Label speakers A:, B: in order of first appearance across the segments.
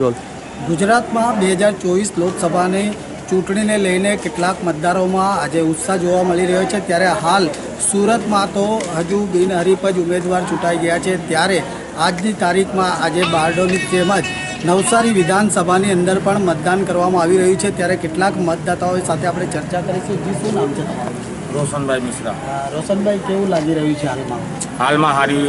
A: ગુજરાતમાં 2024 લોકસભાની ચૂંટણીને લઈને કેટલાક મતદારોમાં આજે ઉત્સાહ જોવા મળી રહ્યો છે। ત્યારે હાલ સુરતમાં તો હજુ બિનહરીફ જ ઉમેદવાર ચૂંટાઈ ગયા છે। ત્યારે આજની તારીખમાં આજે બારડોલી તેમજ નવસારી વિધાનસભાની અંદર પણ મતદાન કરવામાં આવી રહ્યું છે। ત્યારે કેટલાક મતદાતાઓ સાથે આપણે ચર્ચા કરીશું। જી, શું નામ છે તમારું?
B: રોશનભાઈ મિશ્રા।
A: રોશનભાઈ, કેવું લાગી રહ્યું છે
B: હાલમાં સારી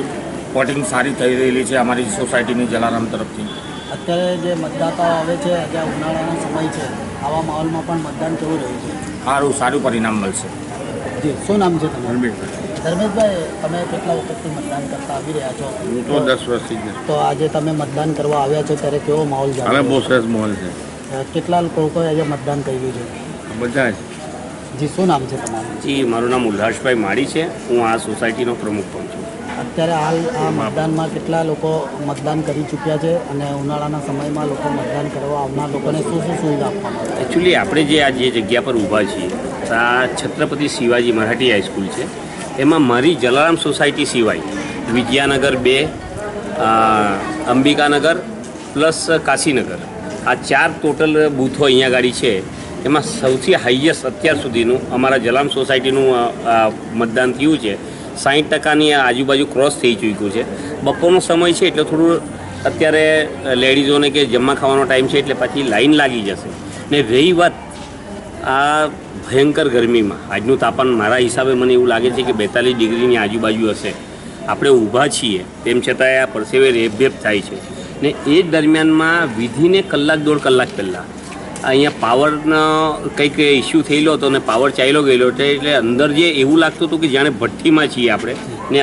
B: વોટિંગ સારી થઈ રહેલી છે અમારી સોસાયટીની જલારામ તરફથી।
A: અત્યારે જે મતદાતાઓ આવે છે, જે ઉનાળાનો સમય છે, આવા માહોલમાં પણ મતદાન કેવું રહ્યું છે?
B: સારું પરિણામ મળશે।
A: જી, શું નામ છે તમારું?
B: ધર્મેશભાઈ।
A: ધર્મેશભાઈ, તમે કેટલા વખતથી મતદાન કરતા આવી રહ્યા છો?
B: હું તો 10 વર્ષથી જ।
A: તો આજે તમે મતદાન કરવા આવ્યા છો ત્યારે કેવો માહોલ છે?
B: હવે બહુ સરસ માહોલ છે।
A: કેટલા લોકોએ આજે મતદાન કર્યું છે?
B: બધા જ।
A: જી, શું નામ છે તમારું?
C: જી, મારું નામ ઉલ્લાસભાઈ માળી છે। હું આ સોસાયટીનો પ્રમુખ પણ છું।
A: અત્યારે હાલ આ મતદાનમાં કેટલા લોકો મતદાન કરી ચૂક્યા છે અને ઉનાળાના સમયમાં લોકો મતદાન કરવા આવનાર લોકોને શું સુવિધા આપવામાં આવે?
C: એકચ્યુઅલી આપણે જે આ જે જગ્યા પર ઊભા છીએ આ છત્રપતિ શિવાજી મરાઠી હાઈસ્કૂલ છે। એમાં મારી જલારામ સોસાયટી સિવાય વિદ્યાનગર 2, અંબિકાનગર પ્લસ કાશીનગર, આ 4 ટોટલ બૂથો અહીંયા ગાડી છે। એમાં સૌથી હાઈએસ્ટ અત્યાર સુધીનું અમારા જલારામ સોસાયટીનું મતદાન થયું છે। 60% આજુબાજુ ક્રોસ થઈ ચૂક્યું છે। બપોરનો સમય છે એટલે થોડું અત્યારે લેડીઝોને કે જમવા ખાવાનો ટાઈમ છે એટલે પછી લાઈન લાગી જશે। ને રહી વાત આ ભયંકર ગરમીમાં, આજનું તાપમાન મારા હિસાબે મને એવું લાગે છે કે 42 ડિગ્રીની આજુબાજુ હશે। આપણે ઊભા છીએ તેમ છતાં આ પરસેવે રેબઝેબ થાય છે। ને એ દરમિયાનમાં વિધિને કલાક 1.5 કલાક પહેલાં અહીંયા પાવરનો કંઈક ઇસ્યુ થયેલો હતો ને પાવર ચાલ્યો ગયેલો એટલે અંદર જે એવું લાગતું હતું કે જાણે ભઠ્ઠીમાં છીએ આપણે, ને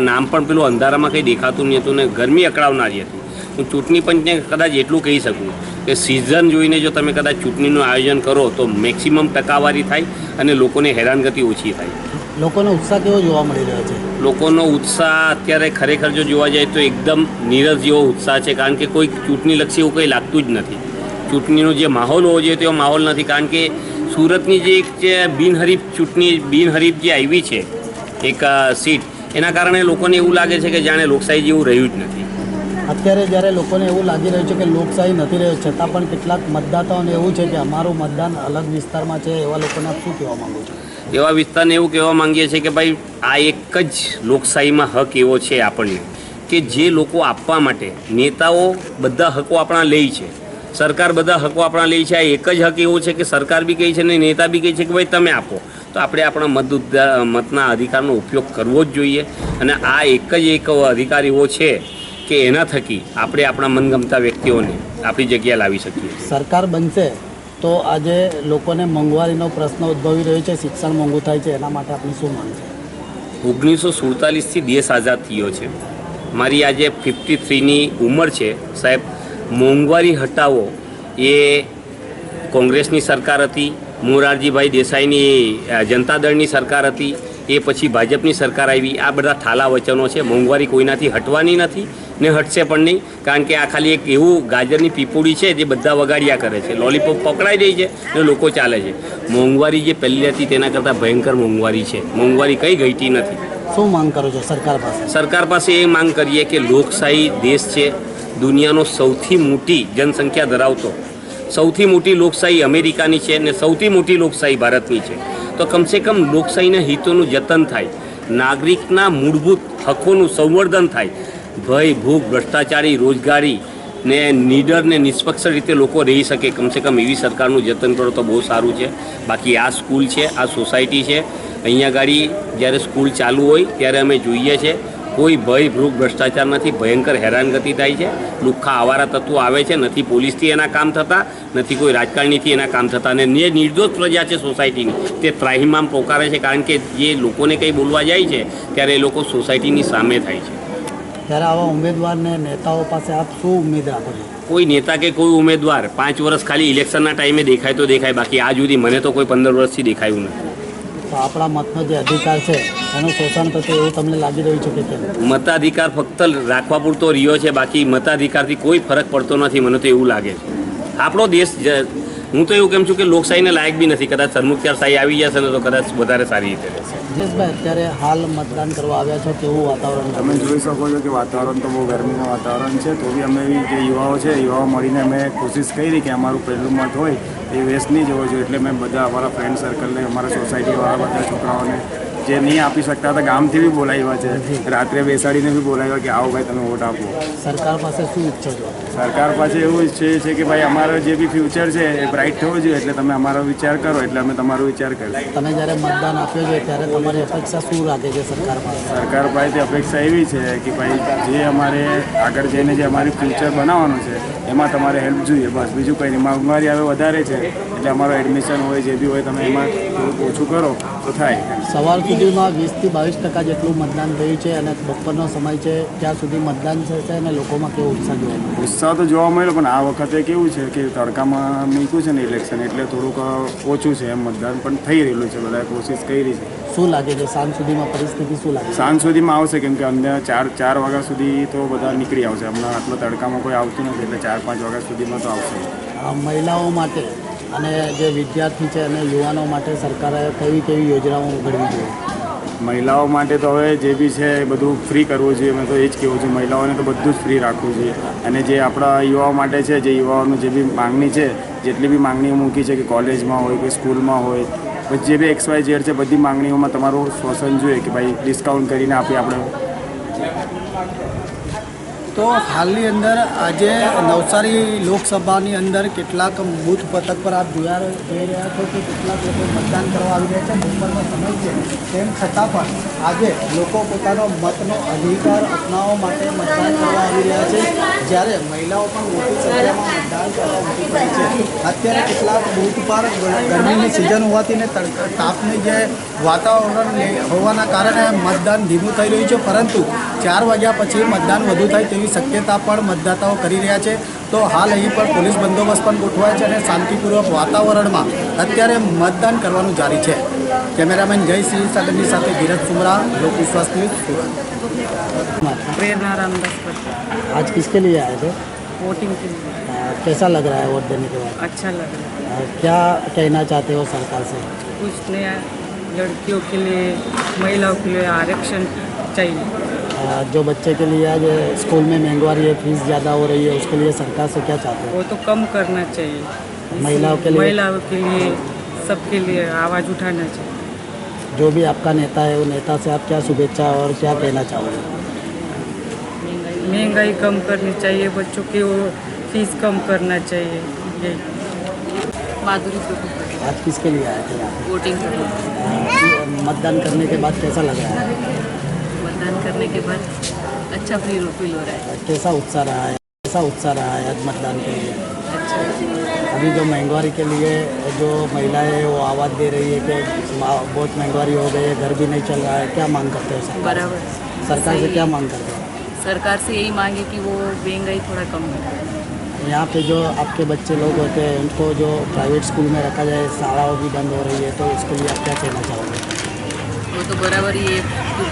C: નામ પણ પેલું અંધારામાં કંઈ દેખાતું નહીં હતું ને ગરમી અકળાવનારી હતી। હું ચૂંટણી પંચને કદાચ એટલું કહી શકું કે સિઝન જોઈને જો તમે કદાચ ચૂંટણીનું આયોજન કરો તો મેક્સિમમ ટકાવારી થાય અને લોકોને હેરાનગતિ ઓછી થાય।
A: લોકોનો ઉત્સાહ કેવો જોવા મળી રહ્યો છે?
C: લોકોનો ઉત્સાહ અત્યારે ખરેખર જો જોવા જાય તો એકદમ નીરસ જેવો ઉત્સાહ છે, કારણ કે કોઈ ચૂંટણીલક્ષી એવું કંઈ લાગતું જ નથી। ચૂંટણીનો જે માહોલ હોવો જોઈએ તેવો માહોલ નથી, કારણ કે સુરતની જે એક જે બિનહરીફ જે આવી છે એક સીટ, એના કારણે લોકોને એવું લાગે છે કે જાણે લોકશાહી જેવું રહ્યું જ નથી।
A: અત્યારે જ્યારે લોકોને એવું લાગી રહ્યું છે કે લોકશાહી નથી રહ્યું, છતાં પણ કેટલાક મતદાતાઓને એવું છે કે અમારું મતદાન અલગ વિસ્તારમાં છે, એવા લોકોને શું કહેવા માગું છું?
C: એવા વિસ્તારને એવું કહેવા માંગીએ છીએ કે ભાઈ આ એક જ લોકશાહીમાં હક એવો છે આપણને કે જે લોકો આપવા માટે, નેતાઓ બધા હકો આપણા લે છે, સરકાર બધા હકો આપણા લે છે। આ એક જ હક એવો છે કે સરકાર બી કહે છે ને નેતા બી કહે છે કે ભાઈ તમે આપો, તો આપણે આપણા મતના અધિકારનો ઉપયોગ કરવો જ જોઈએ। અને આ એક અધિકાર એવો છે કે એના થકી આપણે આપણા મનગમતા વ્યક્તિઓને આપણી જગ્યાએ લાવી શકીએ।
A: સરકાર બનશે તો આજે લોકોને મોંઘવારીનો પ્રશ્ન ઉદ્ભવી રહ્યો છે, શિક્ષણ મોંઘું થાય છે, એના માટે આપણી શું માંગ છે?
C: 1947થી દેશ આઝાદ થયો છે। મારી આજે 53ની ઉંમર છે સાહેબ। મોંઘવારી હટાવો એ કોંગ્રેસની સરકાર હતી, મોરારજીભાઈ દેસાઈની જનતા દળની સરકાર હતી, એ પછી ભાજપની સરકાર આવી। આ બધા ઠાલા વચનો છે। મોંઘવારી કોઈનાથી હટવાની નથી ને હટશે પણ નહીં, કારણ કે આ ખાલી એક એવું ગાજરની પીપુડી છે જે બધા વગાડ્યા કરે છે। લોલીપોપ પકડાઈ રહી છે ને લોકો ચાલે છે। મોંઘવારી જે પહેલી હતી તેના કરતાં ભયંકર મોંઘવારી છે। મોંઘવારી કંઈ ઘટી નથી।
A: શું માંગ કરો છો સરકાર પાસે?
C: સરકાર પાસે એ માંગ કરીએ કે લોકશાહી દેશ છે, દુનિયાનો સૌથી મોટી જનસંખ્યા ધરાવતો, સૌથી મોટી લોકશાહી અમેરિકાની છે ને સૌથી મોટી લોકશાહી ભારતની છે। તો કમસે કમ લોકશાહીના હિતોનું જતન થાય, નાગરિકના મૂળભૂત હકોનું સંવર્ધન થાય, ભય, ભૂખ, ભ્રષ્ટાચારી, રોજગારી ને નીડર ને નિષ્પક્ષ રીતે લોકો રહી શકે, કમસે કમ એવી સરકારનું જતન કરો તો બહુ સારું છે। બાકી આ સ્કૂલ છે, આ સોસાયટી છે, અહીંયા ગાડી જ્યારે સ્કૂલ ચાલુ હોય ત્યારે અમે જોઈએ છે કોઈ ભય, ભૂખ, ભ્રષ્ટાચાર નથી, ભયંકર હેરાનગતિ થાય છે। લુખ્ખા આવારા તત્વો આવે છે, નથી પોલીસથી એના કામ થતા, નથી કોઈ રાજકારણીથી એના કામ થતા, અને જે નિર્દોષ પ્રજા છે સોસાયટીની તે ત્રાહિમામ પોકારે છે, કારણ કે જે લોકોને કંઈ બોલવા જાય છે ત્યારે એ લોકો સોસાયટીની સામે થાય છે।
A: ત્યારે આવા ઉમેદવારને નેતાઓ પાસે આપ શું ઉમેદ રાખો છો?
C: કોઈ નેતા કે કોઈ ઉમેદવાર 5 વર્ષ ખાલી ઇલેક્શનના ટાઈમે દેખાય તો દેખાય, બાકી આ સુધી મને તો કોઈ 15 વર્ષથી દેખાયું નથી।
A: તો આપણા મતનો જે અધિકાર છે એનું શોષણ થતું એવું તમને લાગી રહ્યું છે કે કેમ?
C: મતાધિકાર ફક્ત રાખવા પૂરતો રહ્યો છે, બાકી મતાધિકારથી કોઈ ફરક પડતો નથી, મને તો એવું લાગે છે। આપણો દેશ, હું તો એવું કેમ છું કે લોકશાહીને લાયક બી નથી। કદાચ સરમુખત્યારશાહી આવી જશે ને તો કદાચ વધારે સારી રીતે રહેશે।
A: ભાઈ અત્યારે હાલ મતદાન કરવા આવ્યા છો કેવું વાતાવરણ
D: તમે જોઈ શકો છો કે વાતાવરણ તો બહુ ગરમીનું વાતાવરણ છે, તો બી અમે જે યુવાઓ છે યુવાઓ મળીને અમે કોશિશ કરી કે અમારું પહેલું મત હોય એ વેસ્ટ નહીં જવો જોઈએ, એટલે મેં બધા અમારા ફ્રેન્ડ સર્કલને અમારા સોસાયટીવાળા બધા છોકરાઓને જે નહીં આપી શકતા હતા ગામથી બી બોલાવ્યા છે, રાત્રે બેસાડીને બી બોલાવ્યા કે આવો ભાઈ તમે વોટ આપો.
A: સરકાર પાસે શું ઈચ્છો છો?
D: સરકાર પાસે એવું ઈચ્છે છે કે ભાઈ અમારો જે બી ફ્યુચર છે એ બ્રાઇટ થવો જોઈએ, એટલે તમે અમારો વિચાર કરો, એટલે અમે તમારો વિચાર કરીશું.
A: તમે જ્યારે મતદાન આપ્યો છે ત્યારે તમારી અપેક્ષા શું રાખે છે સરકાર પાસે?
D: સરકાર પાસેથી અપેક્ષા એવી છે કે ભાઈ જે અમારે આગળ જઈને જે અમારી ફ્યુચર બનાવવાનું છે એમાં તમારે હેલ્પ જોઈએ, બસ બીજું કંઈ નહીં. મોંઘવારી હવે વધારે છે એટલે અમારો એડમિશન હોય જે બી હોય તમે એમાં થોડુંક ઓછું કરો તો થાય.
A: સવાર સુધીમાં 20 થી 22% જેટલું મતદાન થયું છે અને બપોરનો સમય છે ત્યાં સુધી મતદાન થશે અને લોકોમાં કેવો ઉત્સાહ જોવા મળે?
D: ઉત્સાહ તો જોવા મળ્યો, પણ આ વખતે કેવું છે કે તડકામાં મૂક્યું છે ને ઇલેક્શન, એટલે થોડુંક ઓછું છે એમ મતદાન, પણ થઈ રહેલું છે, બધાએ કોશિશ કરી છે.
A: શું લાગે છે સાંજ સુધીમાં પરિસ્થિતિ શું લાગે છે?
D: સાંજ સુધીમાં આવશે, કેમ કે અન્ય ચાર વાગ્યા સુધી તો બધા નીકળી આવશે. હમણાં આટલો તડકામાં કોઈ આવતું નથી, એટલે 4-5 વાગ્યા સુધીમાં તો આવશે.
A: મહિલાઓ માટે અને જે વિદ્યાર્થી છે અને યુવાનો માટે સરકારે કેવી યોજનાઓ ઘડવી જોઈએ?
D: મહિલાઓ માટે તો હવે જે બી છે એ બધું ફ્રી કરવું જોઈએ. મેં તો એ જ કહેવું છું, મહિલાઓને તો બધું જ ફ્રી રાખવું જોઈએ. અને જે આપણા યુવાઓ માટે છે, જે યુવાઓનું જે બી માંગણી છે, જેટલી બી માંગણીઓ મૂકી છે કે કોલેજમાં હોય કે સ્કૂલમાં હોય, પછી જે બી XYZ છે બધી માંગણીઓમાં તમારું શોષણ જોઈએ કે ભાઈ ડિસ્કાઉન્ટ કરીને આપીએ આપણે.
A: તો હાલની અંદર આજે નવસારી લોકસભાની અંદર કેટલાક બૂથ પથક પર આપ જોઈ રહ્યા છો કે કેટલાક લોકો મતદાન કરવા આવી રહ્યા છે. બપોરનો સમય છે તેમ છતાં પણ આજે લોકો પોતાનો મતનો અધિકાર અપનાવવા માટે મતદાન કરવા આવી રહ્યા છે, જ્યારે મહિલાઓ પણ મોટી સંખ્યામાં મતદાન કરવા ઉમટી પડી છે. અત્યારે કેટલાક બૂથ પર ગરમીની સિઝન હોવાથી ને તાપની જે વાતાવરણ હોવાના કારણે મતદાન ધીમું થઈ રહ્યું છે, પરંતુ 4 વાગ્યા પછી મતદાન વધુ થાય તેવી શક્યતા પણ મતદાતાઓ કરી રહ્યા છે. તો હાલ અહીં પર પોલીસ બંદોબસ્ત પણ ગોઠવાય છે અને શાંતિપૂર્વક વાતાવરણમાં અત્યારે મતદાન કરવાનું જારી છે. કેમેરામેન જયસિંહ સાગરની સાથે ધીરજ સુમરા, લોકવિશ્વાસ ન્યૂઝ, સુરત.
E: प्रेरणा रामदास पटेल,
A: आज किसके लिए आए थे?
E: वोटिंग के लिए
A: कैसा लग रहा है वोट देने के बाद?
E: अच्छा लग रहा है।
A: क्या कहना चाहते हो सरकार से?
E: कुछ नया लड़कियों के लिए, महिलाओं के लिए आरक्षण चाहिए।
A: जो बच्चे के लिए आज स्कूल में महंगाई है, फीस ज़्यादा हो रही है, उसके लिए सरकार से क्या चाहते हो?
E: वो तो कम करना चाहिए।
A: महिलाओं के लिए?
E: महिलाओं के लिए, सबके लिए आवाज़ उठाना चाहिए।
A: जो भी आपका नेता है वो नेता से आप क्या शुभेच्छा और क्या कहना चाहोगे?
E: महंगाई कम करनी चाहिए, बच्चों की वो फीस कम करना चाहिए। यही
F: माधुरी प्रभु
A: आज किसके लिए आए थे आप?
F: वोटिंग करने।
A: मतदान करने के बाद कैसा लग रहा है?
F: मतदान करने के बाद अच्छा फील हो रहा है।
A: कैसा उत्साह रहा है? कैसा उत्साह रहा है आज मतदान के लिए?
F: अच्छा,
A: अभी जो महंगाई के लिए जो महिलाएं हैं वो आवाज़ दे रही है कि बहुत महंगाई हो गई है, घर भी नहीं चल रहा है, क्या मांग करते हो सरकार से?
F: बराबर।
A: सरकार से
F: सही
A: क्या
F: है।
A: मांग करते हो?
F: सरकार से यही मांगे कि वो महंगाई थोड़ा कम करे।
A: यहाँ पे जो आपके बच्चे लोग होते हैं उनको जो प्राइवेट स्कूल में रखा जाए, शालाओं भी बंद हो रही है, तो उसके लिए आप क्या कहना चाहोगे?
F: वो तो बराबर ही है, क्योंकि